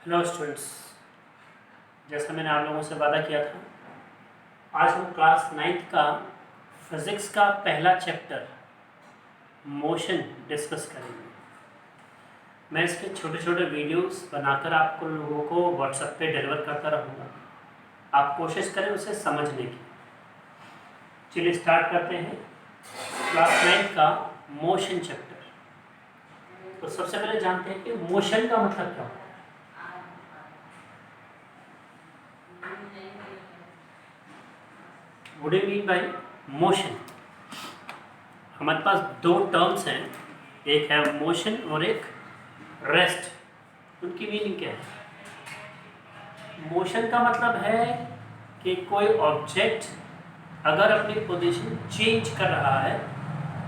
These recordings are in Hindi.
हेलो स्टूडेंट्स, जैसा मैंने आप लोगों से वादा किया था, आज हम क्लास 9th का फिज़िक्स का पहला चैप्टर मोशन डिस्कस करेंगे। मैं इसके छोटे छोटे वीडियोस बनाकर आपको लोगों को व्हाट्सएप पे डिलीवर करता रहूँगा। आप कोशिश करें उसे समझने की। चलिए स्टार्ट करते हैं क्लास 9th का मोशन चैप्टर। तो सबसे पहले जानते हैं कि मोशन का मतलब क्या होता है। What do you mean by motion? हमारे पास दो टर्म्स हैं, एक है मोशन और एक रेस्ट। उनकी मीनिंग क्या है? मोशन का मतलब है कि कोई ऑब्जेक्ट अगर अपनी पोजीशन चेंज कर रहा है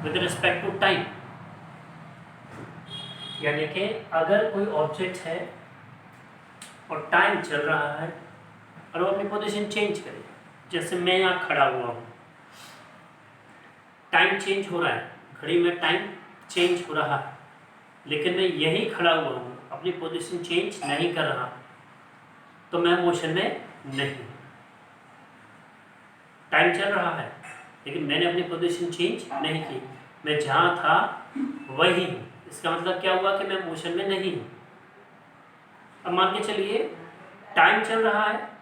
विद रिस्पेक्ट टू टाइम, यानी कि अगर कोई ऑब्जेक्ट है और टाइम चल रहा है और वो अपनी पोजीशन चेंज करे, जैसे मैं यहाँ खड़ा हुआ हूँ, टाइम चेंज हो रहा है, घड़ी में टाइम चेंज हो रहा है, लेकिन मैं यहीं खड़ा हुआ हूँ, अपनी पोजीशन चेंज नहीं कर रहा, तो मैं मोशन में नहीं हूँ। टाइम चल रहा है लेकिन मैंने अपनी पोजीशन चेंज नहीं की, मैं जहाँ था वही हूँ। इसका मतलब क्या हुआ कि मैं मोशन में नहीं हूँ। अब मान के चलिए टाइम चल रहा है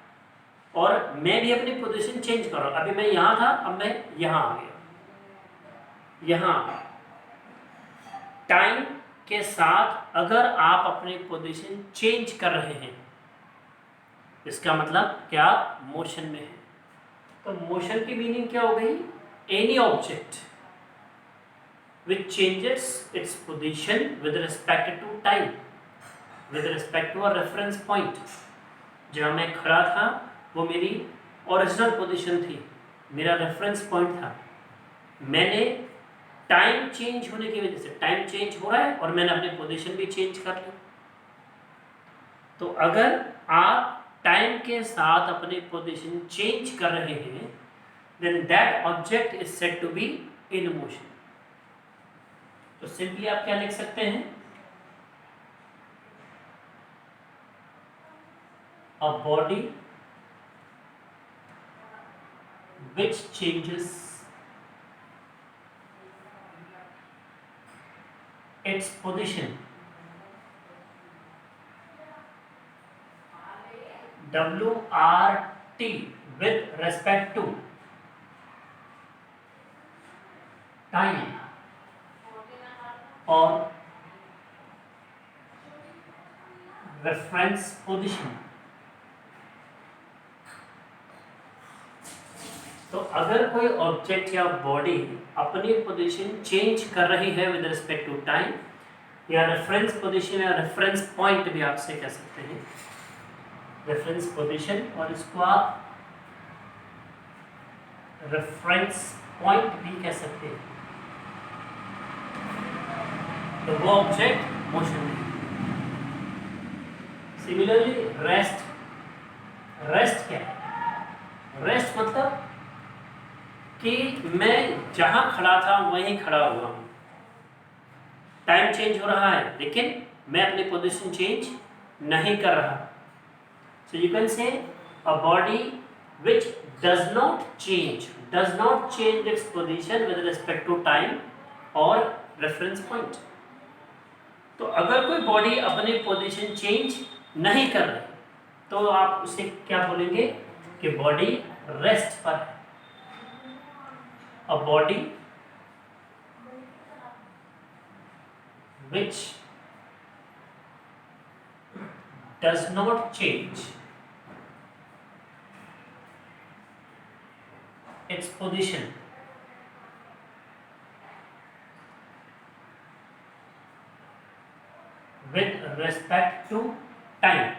और मैं भी अपनी पोजीशन चेंज कर रहा हूँ। अभी मैं यहाँ था, अब मैं यहाँ आ गया। यहाँ टाइम के साथ अगर आप अपनी पोजीशन चेंज कर रहे हैं, इसका मतलब कि आप मोशन में हैं। तो मोशन की मीनिंग क्या हो गई? Any object which changes its position with respect to time, with respect to a reference point. जहाँ मैं खड़ा था वो मेरी ओरिजिनल पोजीशन थी, मेरा रेफरेंस पॉइंट था। मैंने टाइम चेंज होने की वजह से, टाइम चेंज हो रहा है और मैंने अपनी पोजीशन भी चेंज कर ली। तो अगर आप टाइम के साथ अपनी पोजीशन चेंज कर रहे हैं, then that object is said to be in motion. तो सिंपली आप क्या लिख सकते हैं? A body which changes its position WRT with respect to time or reference position। तो अगर कोई ऑब्जेक्ट या बॉडी अपनी पोजीशन चेंज कर रही है विद रिस्पेक्ट टू टाइम या रेफरेंस पोजीशन या रेफरेंस पॉइंट भी आपसे कह सकते हैं, रेफरेंस पोजीशन, और इसको आप रेफरेंस पॉइंट भी कह सकते हैं, तो वो ऑब्जेक्ट मोशन में। सिमिलरली रेस्ट, रेस्ट क्या है? रेस्ट मतलब कि मैं जहां खड़ा था वहीं खड़ा हुआ हूं। टाइम चेंज हो रहा है लेकिन मैं अपनी पोजीशन चेंज नहीं कर रहा। सो you can say a body which does not change its position with respect to time और रेफरेंस पॉइंट। तो अगर कोई बॉडी अपनी पोजीशन चेंज नहीं कर रही तो आप उसे क्या बोलेंगे कि बॉडी रेस्ट पर है। A body which does not change its position with respect to time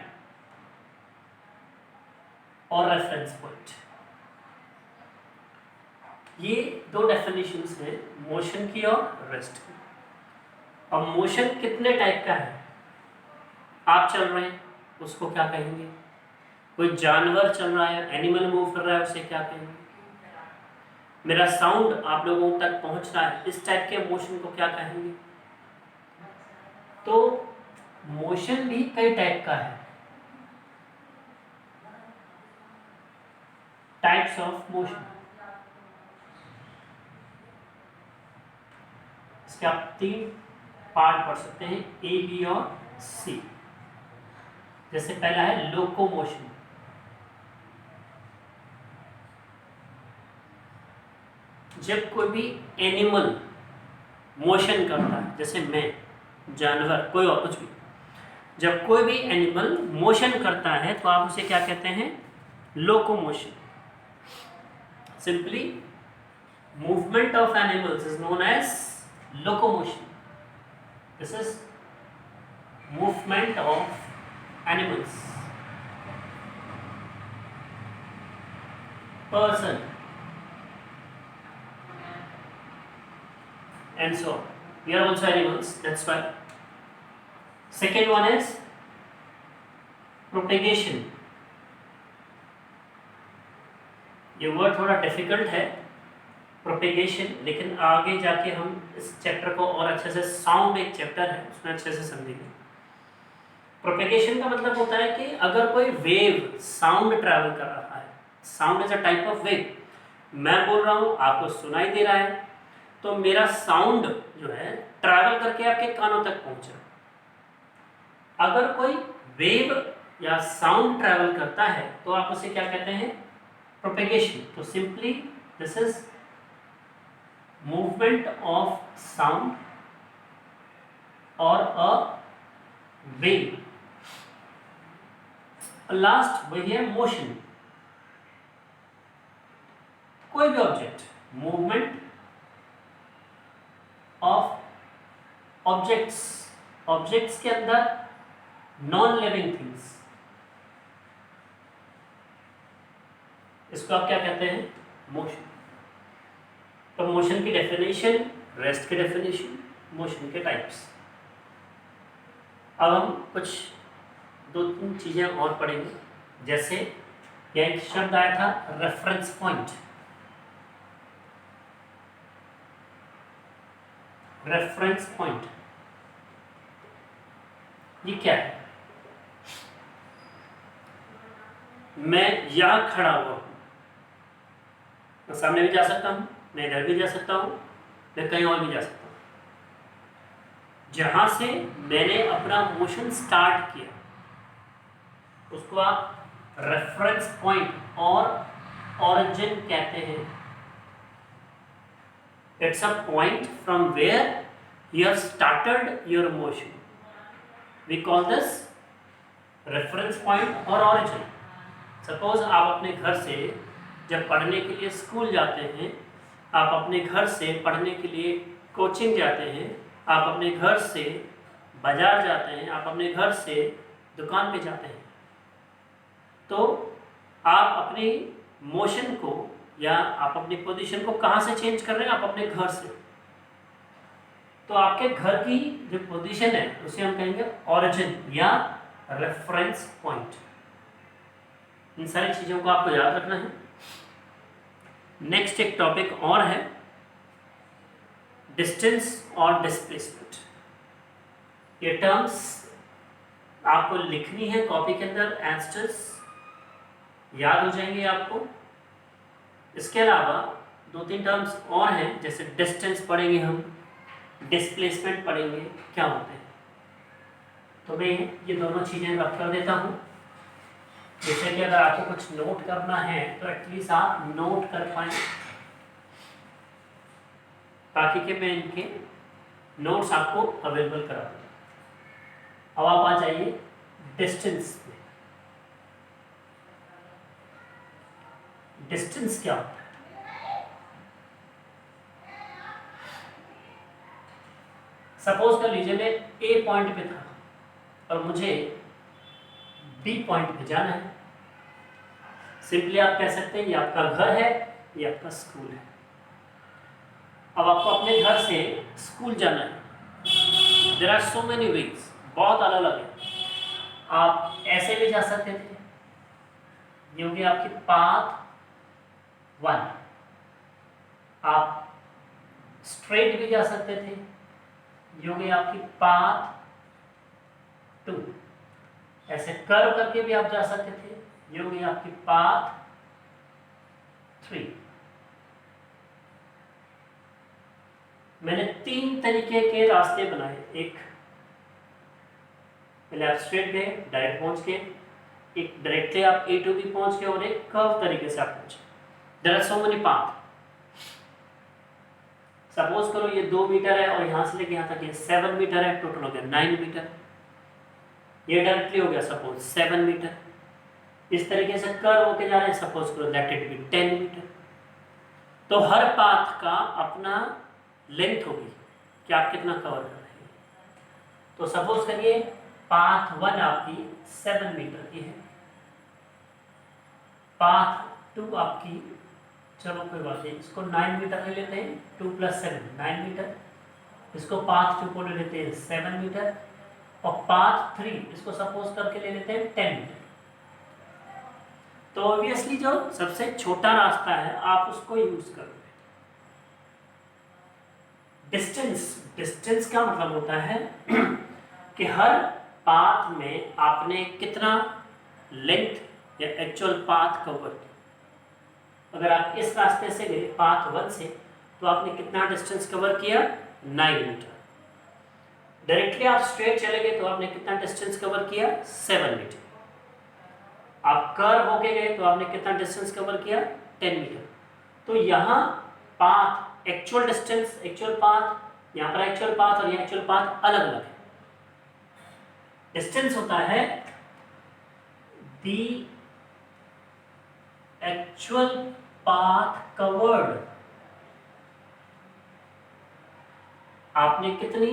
or reference point। ये दो डेफिनेशंस हैं मोशन की और रेस्ट की। अब मोशन कितने टाइप का है? आप चल रहे हैं उसको क्या कहेंगे? कोई जानवर चल रहा है, एनिमल मूव कर रहा है, उसे क्या कहेंगे? मेरा साउंड आप लोगों तक पहुंच रहा है, इस टाइप के मोशन को क्या कहेंगे? तो मोशन भी कई टाइप का है। Types of motion. इसके आप 3 पार्ट पढ़ सकते हैं, ए, बी और सी। जैसे पहला है लोकोमोशन। जब कोई भी एनिमल मोशन करता है, जैसे मैं, जानवर, कोई और कुछ भी, जब कोई भी एनिमल मोशन करता है तो आप उसे क्या कहते हैं? Locomotion. Simply movement of animals is known as locomotion. This is movement of animals. Person and so on. We are also animals, that's why. Second one is propagation. ये वर्ड थोड़ा डिफिकल्ट है, प्रोपेगेशन, लेकिन आगे जाके हम इस चैप्टर को और अच्छे से, साउंड एक चैप्टर है उसमें अच्छे से समझेंगे। प्रोपेगेशन का मतलब होता है कि अगर कोई वेव साउंड ट्रैवल कर रहा है, sound is a type of wave, मैं बोल रहा हूँ, आपको सुनाई दे रहा है, तो मेरा साउंड जो है ट्रैवल करके आपके कानों तक पहुंचा। अगर कोई वेव या साउंड ट्रैवल करता है तो आप उसे क्या कहते हैं? प्रोपेगेशन। तो simply this is movement of sound or a wave. Last वही है मोशन। कोई भी object, movement of objects, objects के अंदर नॉन लिविंग थिंग्स, इसको आप क्या कहते हैं? मोशन। तो मोशन की डेफिनेशन, रेस्ट की डेफिनेशन, मोशन के टाइप्स। अब हम कुछ 2-3 चीज़ें और पढ़ेंगे। जैसे यह एक शब्द आया था, रेफरेंस पॉइंट। रेफरेंस पॉइंट ये क्या है? मैं यहां खड़ा हुआ हूं, मैं सामने भी जा सकता हूं, मैं इधर भी जा सकता हूँ, मैं कहीं और भी जा सकता हूँ। जहाँ से मैंने अपना मोशन स्टार्ट किया उसको आप रेफरेंस पॉइंट और ऑरिजिन कहते हैं। It's a point from where you have started your motion, we call this reference point और ऑरिजिन। सपोज आप अपने घर से जब पढ़ने के लिए स्कूल जाते हैं, आप अपने घर से पढ़ने के लिए कोचिंग जाते हैं, आप अपने घर से बाजार जाते हैं, आप अपने घर से दुकान पे जाते हैं, तो आप अपनी मोशन को या आप अपनी पोजीशन को कहाँ से चेंज कर रहे हैं? आप अपने घर से। तो आपके घर की जो पोजीशन है उसे हम कहेंगे ऑरिजिन या रेफरेंस पॉइंट। इन सारी चीज़ों को आपको याद रखना है। नेक्स्ट एक टॉपिक और है, डिस्टेंस और डिस्प्लेसमेंट। ये टर्म्स आपको लिखनी है कॉपी के अंदर, एंस्टर्स याद हो जाएंगे आपको। इसके अलावा 2-3 टर्म्स और हैं, जैसे डिस्टेंस पढ़ेंगे हम, डिस्प्लेसमेंट पढ़ेंगे, क्या होते हैं। तो मैं ये दोनों चीज़ें रख कर देता हूँ, जैसे कि अगर आपको कुछ नोट करना है तो एटलीस्ट आप नोट कर पाएँ, ताकि कि मैं इनके नोट्स आपको अवेलेबल करा दूँ। अब आप आ जाइए डिस्टेंस में। डिस्टेंस क्या होता है? सपोज कर लीजिए मैं ए पॉइंट पे था और मुझे बी पॉइंट पे जाना है। सिंपली आप कह सकते हैं ये आपका घर है, ये आपका स्कूल है। अब आपको अपने घर से स्कूल जाना है। There are so many ways, बहुत अलग अलग है। आप ऐसे भी जा सकते थे, ये होगी आपकी पाथ 1। आप स्ट्रेट भी जा सकते थे, ये होगी आपकी पाथ 2। ऐसे कर्व करके भी आप जा सकते थे, ये होगी आपकी पाथ 3। मैंने 3 तरीके के रास्ते बनाए। एक पहले आप स्ट्रेट गए, डायरेक्ट पहुंच गए, एक डायरेक्टली आप A to B पहुंच गए, और एक कर्व तरीके से आप पहुंचे। There are so many path. Suppose करो ये 2 मीटर है और यहां से लेके यहां तक ये 7 मीटर है, टोटल हो गया 9 मीटर। ये डायरेक्टली हो गया सपोज 7 मीटर। इस तरीके से कर्व होके जा रहे हैं, सपोज करो दैट इट बी 10 मीटर। तो हर पाथ का अपना लेंथ होगी कि आप कितना कवर कर रहे हैं। तो सपोज करिए पाथ 1 आपकी 7 मीटर की है, पाथ 2 आपकी, चलो कोई बात नहीं, इसको 9 मीटर ले लेते हैं, 2 + 7 9 मीटर। इसको पाथ 2 को ले लेते हैं 7 मीटर, और पाथ 3 इसको सपोज करके ले लेते हैं 10 मीटर। तो ऑब्वियसली जो सबसे छोटा रास्ता है आप उसको यूज करोगे। डिस्टेंस का मतलब होता है कि हर पाथ में आपने कितना लेंथ या एक्चुअल पाथ कवर किया। अगर आप इस रास्ते से गए पाथ 1 से, तो आपने कितना डिस्टेंस कवर किया? 9 मीटर। डायरेक्टली आप स्ट्रेट चले गए तो आपने कितना डिस्टेंस कवर किया? 7 मीटर। आप कर्व होके गए तो आपने कितना डिस्टेंस कवर किया? 10 मीटर। तो यहाँ path actual distance, actual path, यहाँ पर एक्चुअल पाथ और यहाँ एक्चुअल पाथ अलग अलग है। डिस्टेंस होता है दी एक्चुअल पाथ कवर्ड। आपने कितनी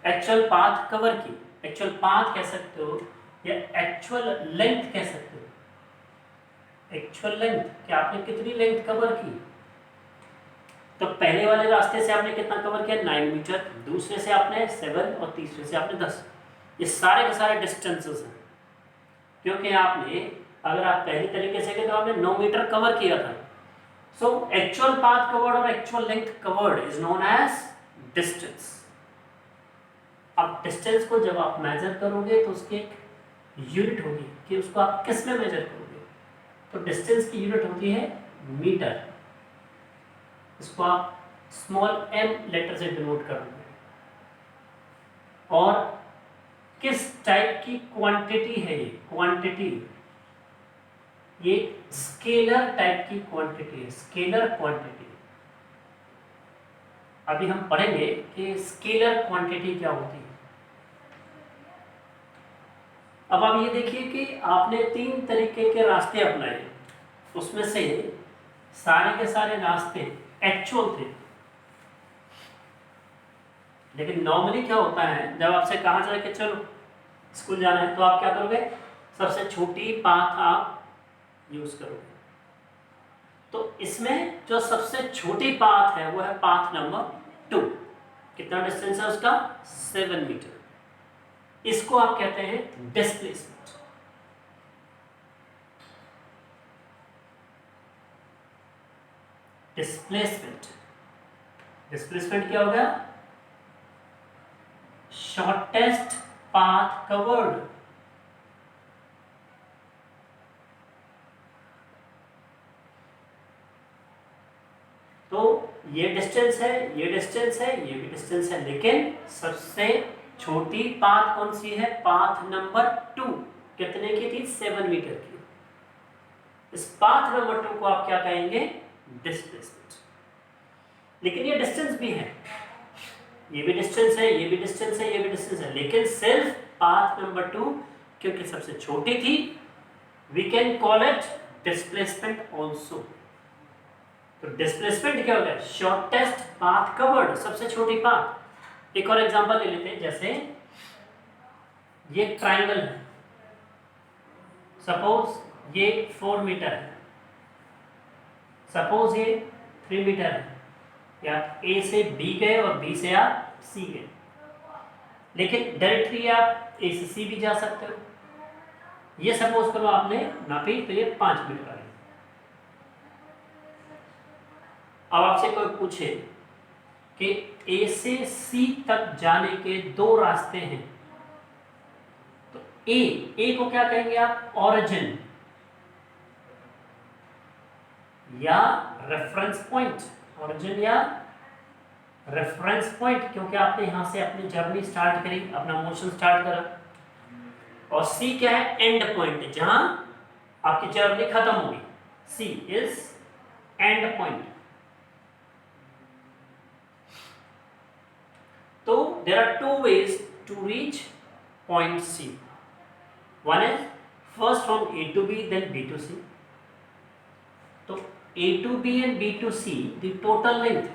एक्चुअल पाथ कवर की। एक्चुअल पाथ कह सकते हो या एक्चुअल लेंथ कह सकते हो। एक्चुअल लेंथ कि आपने कितनी लेंथ कवर की। तो पहले वाले रास्ते से आपने कितना कवर किया? 9 मीटर। दूसरे से आपने 7 और तीसरे से आपने 10। ये सारे के सारे डिस्टेंसेस हैं, क्योंकि आपने, अगर आप पहले तरीके से गए तो आपने 9 मीटर कवर किया था। सो एक्चुअल पाथ कवर्ड और actual length covered is known as distance. अब डिस्टेंस को जब आप मेजर करोगे तो उसकी एक यूनिट होगी कि उसको आप किस में मेजर करोगे। तो डिस्टेंस की यूनिट होती है मीटर। इसको आप स्मॉल m लेटर से डिनोट करोगे। और किस टाइप की क्वांटिटी है ये? क्वांटिटी, ये स्केलर टाइप की क्वांटिटी है, स्केलर क्वांटिटी। अभी हम पढ़ेंगे कि स्केलर क्वांटिटी क्या होती है। अब आप ये देखिए कि आपने 3 तरीके के रास्ते अपनाए, उसमें से सारे के सारे रास्ते एक्चुअल थे। लेकिन नॉर्मली क्या होता है, जब आपसे कहा जाए कि चलो स्कूल जाना है, तो आप क्या करोगे? सबसे छोटी पाथ आप यूज करोगे। तो इसमें जो सबसे छोटी पाथ है वो है पाथ नंबर 2। कितना डिस्टेंस है उसका? 7 मीटर। इसको आप कहते हैं डिस्प्लेसमेंट। डिस्प्लेसमेंट क्या होगा? Shortest path covered. तो ये डिस्टेंस है, ये डिस्टेंस है, ये भी डिस्टेंस है, लेकिन सबसे छोटी पाथ कौन सी है? Path number 2। कितने की थी? 7 मीटर की। इस पाथ नंबर 2 को आप क्या कहेंगे? डिस्प्लेसमेंट। लेकिन ये डिस्टेंस भी है, ये भी डिस्टेंस है, ये भी डिस्टेंस है, ये भी डिस्टेंस है, लेकिन सिर्फ पाथ नंबर 2 क्योंकि सबसे छोटी थी, we can call it displacement also. तो डिस्प्लेसमेंट क्या होगा? शॉर्टेस्ट पाथ कवर्ड, सबसे छोटी पाथ। एक और एग्जांपल ले लेते हैं, जैसे ये ट्राइंगल है, सपोज ये 4 मीटर है, सपोज ये 3 मीटर है, या A से B गए और B से आप C गए, लेकिन डायरेक्टली आप A से C भी जा सकते हो। ये सपोज करो आपने नापी तो ये 5 मीटर आई। अब आपसे कोई पूछे कि A से C तक जाने के 2 रास्ते हैं, तो A को क्या कहेंगे आप? ओरिजिन। या रेफरेंस पॉइंट, ओरिजिन या रेफरेंस पॉइंट, क्योंकि आपने यहाँ से अपनी जर्नी स्टार्ट करी, अपना मोशन स्टार्ट करा। और सी क्या है? एंड पॉइंट, जहां आपकी जर्नी खत्म होगी। C is end point. तो there are two ways to reach point C. One is first from A to B, then B to C. तो A to B and B to C, the total length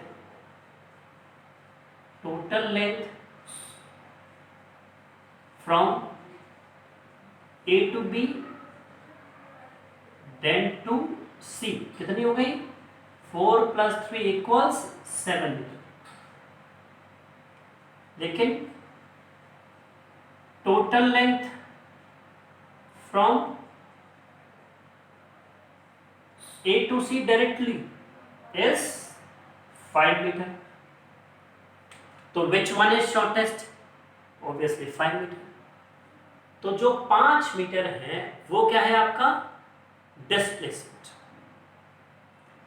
from A to B then to C कितनी हो गई? 4 + 3 = 7 मीटर। लेकिन total length from A to C directly is 5 metre. तो which one is shortest? Obviously 5 metre. तो जो 5 मीटर है वो क्या है? आपका डिस्प्लेसमेंट।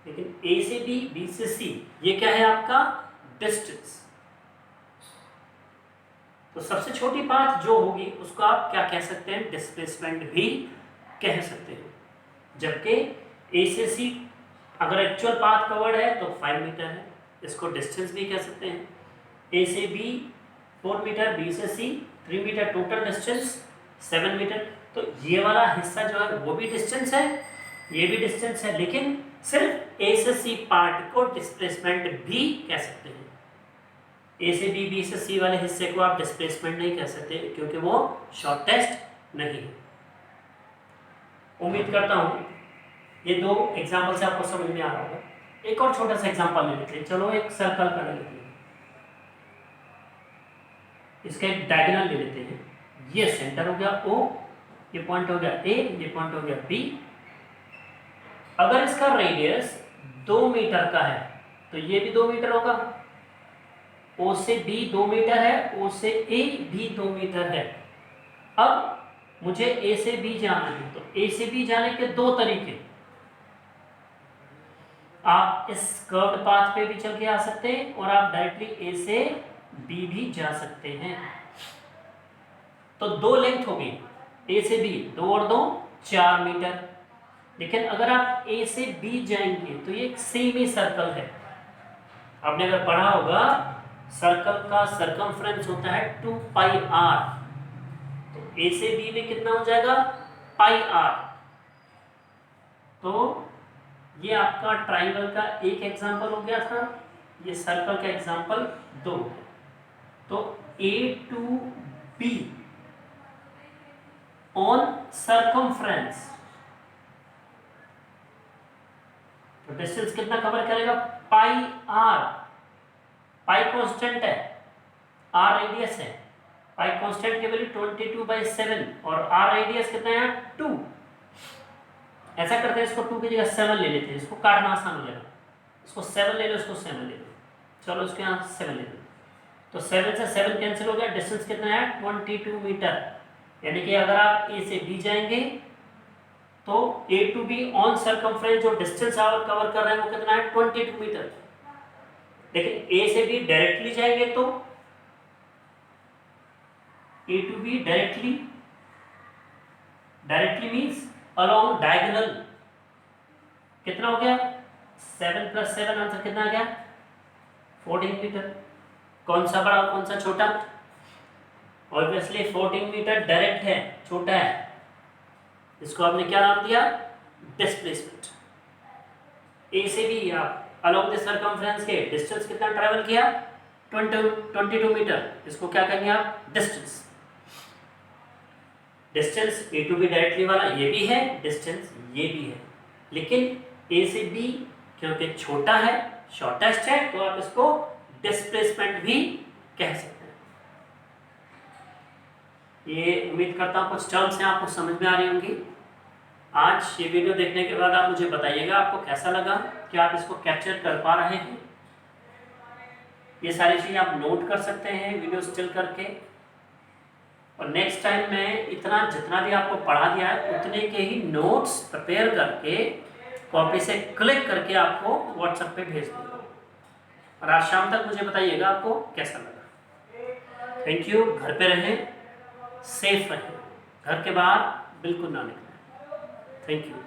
लेकिन ए से बी, बी से सी, ये क्या है? आपका डिस्टेंस। तो सबसे छोटी पाथ जो होगी उसको आप क्या कह सकते हैं? डिस्प्लेसमेंट भी कह सकते हैं। जबकि ए से सी अगर एक्चुअल पाथ कवर्ड है तो 5 मीटर है, इसको डिस्टेंस भी कह सकते हैं। ए से बी 4 मीटर, बी से सी 3 मीटर, टोटल डिस्टेंस 7 मीटर। तो ये वाला हिस्सा जो है वो भी डिस्टेंस है, ये भी डिस्टेंस है, लेकिन सिर्फ ए से सी पार्ट को डिस्प्लेसमेंट भी कह सकते हैं। ए से बी, बी से सी वाले हिस्से को आप डिस्प्लेसमेंट नहीं कह सकते, क्योंकि वो शॉर्टेस्ट नहीं है। उम्मीद करता हूँ ये दो एग्जाम्पल से आपको समझ में आ रहा होगा। एक और छोटा सा एग्जाम्पल ले लेते हैं। चलो एक सर्कल कर लेते हैं, इसका एक डायगोनल ले लेते हैं। ये सेंटर हो गया O, ये पॉइंट हो गया A, ये पॉइंट हो गया B। अगर इसका रेडियस 2 मीटर का है तो ये भी 2 मीटर होगा। O से B 2 मीटर है, O से A भी 2 मीटर है। अब मुझे A से B जाना है, तो A से B जाने के दो तरीके। आप इस कर्व्ड पाथ पे भी चल के आ सकते हैं और आप डायरेक्टली A से B भी जा सकते हैं। तो दो लेंथ होगी A से B, 2 और 2 4 मीटर। लेकिन अगर आप A से B जाएंगे तो ये एक सेम ही सर्कल है। आपने अगर पढ़ा होगा सर्कल का सरकमफ्रेंस होता है 2πr, तो A से B में कितना हो जाएगा? πr। तो ये आपका ट्राइंगल का एक एग्जांपल हो गया था, ये सर्कल का एग्जांपल 2। तो A to B on circumference, तो डिस्टेंस कितना कवर करेगा? πr। पाई कांस्टेंट है, r रेडियस है। पाई कांस्टेंट की वैल्यू 22/7 और r रेडियस कितना है? 2। ऐसा करते हैं, इसको 2 की जगह 7 ले लेते हैं, इसको काटना आसान हो जाएगा। इसको 7 ले लो, इसको 7 ले लो, चलो इसके यहाँ 7 ले लो। तो 7 से 7 कैंसिल हो गया। डिस्टेंस कितना है? 22 मीटर। यानी कि अगर आप A से B जाएंगे तो A to B on circumference जो डिस्टेंस आप कवर कर रहे हैं वो कितना है? 22 मीटर। लेकिन A से B डायरेक्टली जाएंगे तो A to B directly means along diagonal. कितना हो गया? 7 + 7 आंसर कितना आ गया? 14 मीटर। कौन सा बड़ा कौन सा छोटा? ऑब्वियसली 14 मीटर डायरेक्ट है, छोटा है। इसको आपने क्या नाम दिया? डिस्प्लेसमेंट। ए से भी आप अलोंग द सरकमफ्रेंस के डिस्टेंस कितना ट्रैवल किया? 22 मीटर। इसको क्या कहेंगे आप? Distance. Distance A to B directly वाला ये भी है, डिस्टेंस ये भी है। लेकिन ए से बी क्योंकि छोटा है, शॉर्टेस्ट है, तो आप इसको डिस्प्लेसमेंट भी कह सकते हैं। ये उम्मीद करता हूँ कुछ टर्म्स हैं आपको समझ में आ रही होंगी। आज ये वीडियो देखने के बाद आप मुझे बताइएगा आपको कैसा लगा, कि आप इसको कैप्चर कर पा रहे हैं। ये सारी चीज़ें आप नोट कर सकते हैं वीडियो स्टिल करके। और नेक्स्ट टाइम मैं इतना जितना भी आपको पढ़ा दिया है उतने के ही नोट्स प्रिपेयर करके कॉपी से क्लिक करके आपको व्हाट्सएप पे भेज दूंगा। और आज शाम तक मुझे बताइएगा आपको कैसा लगा। Thank you. घर पे रहें, सेफ रहें, घर के बाहर बिल्कुल ना निकलें। Thank you.